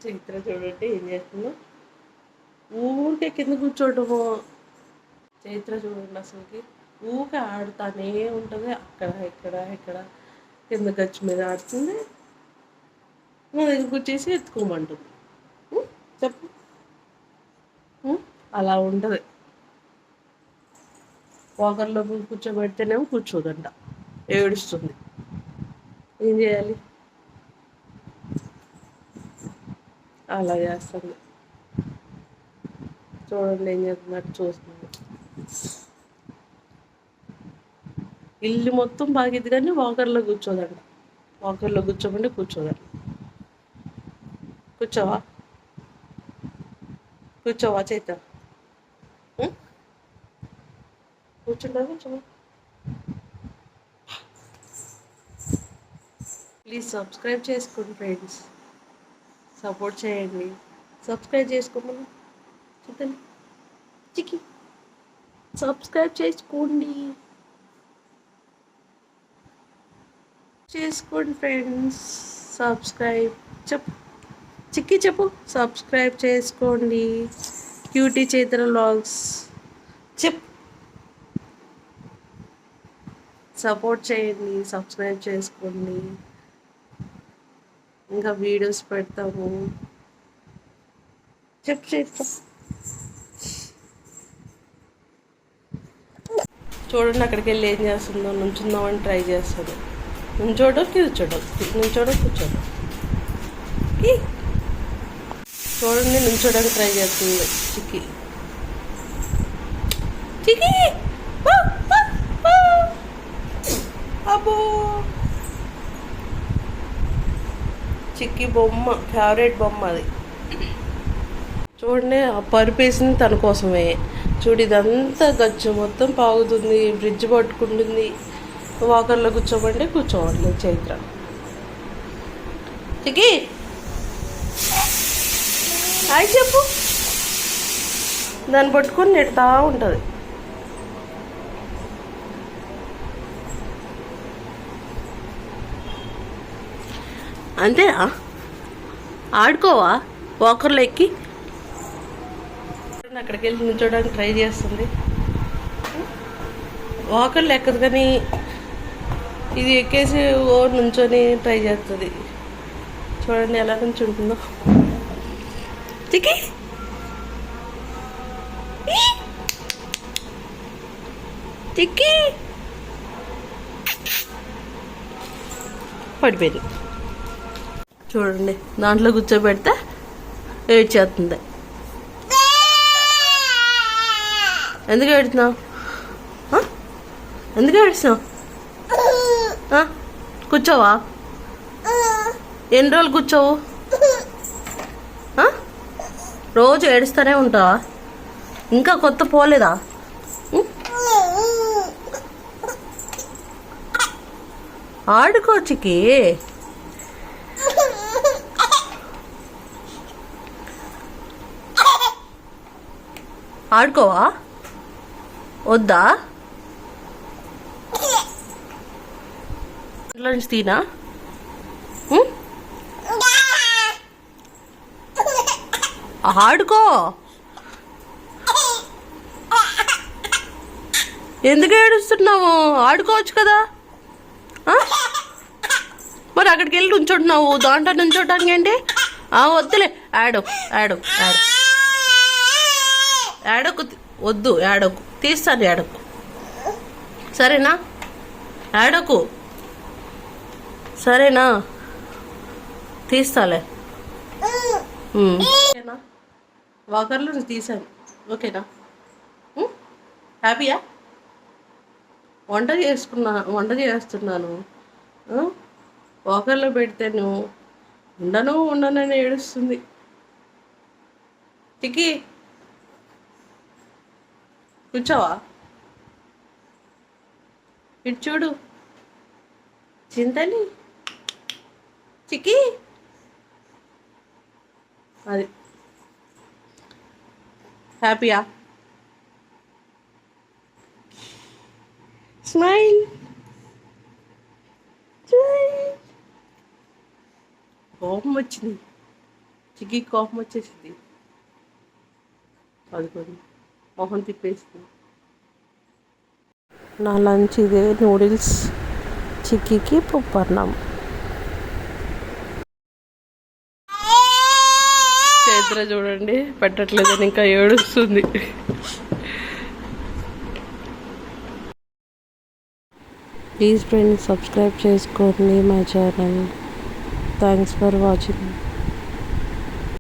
చైత్ర చూడండి ఏం చేస్తుందో, ఊరికే కింద కూర్చోవటము. చైత్ర చూడండి అసలుకి ఊరికే ఆడుతానే ఉంటుంది. అక్కడ ఇక్కడ ఇక్కడ కింద గచ్చు మీద ఆడుతుంది, నా దగ్గర కూర్చేసి ఎత్తుకోమంటుంది. చెప్పు, అలా ఉంటుంది. వాకర్లో కూర్చోబెడితేనేమో కూర్చోదంట, ఏడుస్తుంది. ఏం చేయాలి? అలా చేస్తుంది. చూడండి ఏం చేస్తున్నట్టు చూస్తున్నాడు. ఇల్లు మొత్తం బాగిద్ది కానీ వాకర్లో కూర్చోదంట. వాకర్లో కూర్చోమంటే కూర్చోదంట. కూర్చోవా? కూర్చోవా చైత? కూర్చుంటా కూర్చోవా? ప్లీజ్ సబ్స్క్రైబ్ చేసుకోండి ఫ్రెండ్స్, సపోర్ట్ చేయండి. సబ్స్క్రైబ్ చేసుకోమని చూడండి. చికి సబ్స్క్రైబ్ చేసుకోండి ఫ్రెండ్స్. సబ్స్క్రైబ్ చెప్పు చిక్కి చెప్పు. సబ్స్క్రైబ్ చేసుకోండి. క్యూటీ చైత్ర వ్లాగ్స్ చెప్పు. సపోర్ట్ చేయండి, సబ్స్క్రైబ్ చేసుకోండి. ఇంకా వీడియోస్ పెడతాము. చెప్పు చైత్ర. చూడండి అక్కడికి వెళ్ళి ఏం చేస్తుందో. నుంచుందామని ట్రై చేస్తుంది. నుంచోడు కూర్చోడు, నుంచోడు కూర్చోడు. చూడండి నుంచోడానికి ట్రై చేస్తుంది చిక్కి. చిక్కి అబ్బో, చిక్కి బొమ్మ, ఫేవరెట్ బొమ్మ అది. చూడండి ఆ పరుపు వేసింది తన కోసమే. చూడు ఇదంతా గచ్చు మొత్తం పాగుతుంది, బ్రిడ్జ్ పట్టుకుంటుంది. వాకర్లో కూర్చోమంటే కూర్చోవట్లేదు చైత్ర. చిక్కి హాయ్ చెప్పు. దాన్ని పట్టుకొని నెడతా ఉంటుంది. అంతేనా? ఆడుకోవా వాకర్లో ఎక్కి? అక్కడికి వెళ్ళి నుంచోడానికి ట్రై చేస్తుంది. వాకర్లో ఎక్కదు కానీ ఇది ఎక్కేసి ఓ నుంచొని ట్రై చేస్తుంది. చూడండి ఎలా నుంచుంటుందో. చిక్కి చిక్కి పడిపోయింది. చూడండి దాంట్లో కూర్చోబెడితే ఏడ్చేస్తుంది. ఎందుకు ఏడుస్తున్నావు? ఎందుకు ఏడుస్తున్నావు? కూర్చోవా? ఎన్ని రోజులు కూర్చోవు? రోజు ఏడుస్తూనే ఉంటావా? ఇంకా కొత్త పోలేదా? ఆడుకోచికి. ఆడుకోవా? వద్దా? ఇంట్లో నుంచి తీనా? ఆడుకో. ఎందుకు ఏడుస్తున్నావు? ఆడుకోవచ్చు కదా. మరి అక్కడికి వెళ్ళి నుంచుంటున్నావు, దాంట్లో నుంచోటానికి ఏంటి? వద్దులే, ఆడకు ఆడకు ఆడు ఆడకు. వద్దు ఆడకు, తీస్తాను ఆడకు. సరేనా? ఆడకు సరేనా? తీస్తాలే. ఓకేనా? వాకర్లో తీసాను. ఓకేనా? హ్యాపీయా? వంట చేస్తున్నాను. వాకర్లో పెడితేను ఉండనని ఏడుస్తుంది. చిక్కి కూర్చోవా? ఇటు చూడు చింతని. చిక్కి అది హ్యాపీయా? స్మైల్. కోపం వచ్చింది. చిక్కి కోపం వచ్చేసింది, చదువుకొని మొహం తిప్పేసింది. నా లంచ్ ఇదే, నూడిల్స్, చిక్కీకి పప్పన్నం. చైత్ర చూడండి పెట్టట్లేదని ఇంకా ఏడుస్తుంది. ప్లీజ్ ఫ్రెండ్స్ సబ్స్క్రైబ్ చేసుకోండి my channel. Thanks for watching.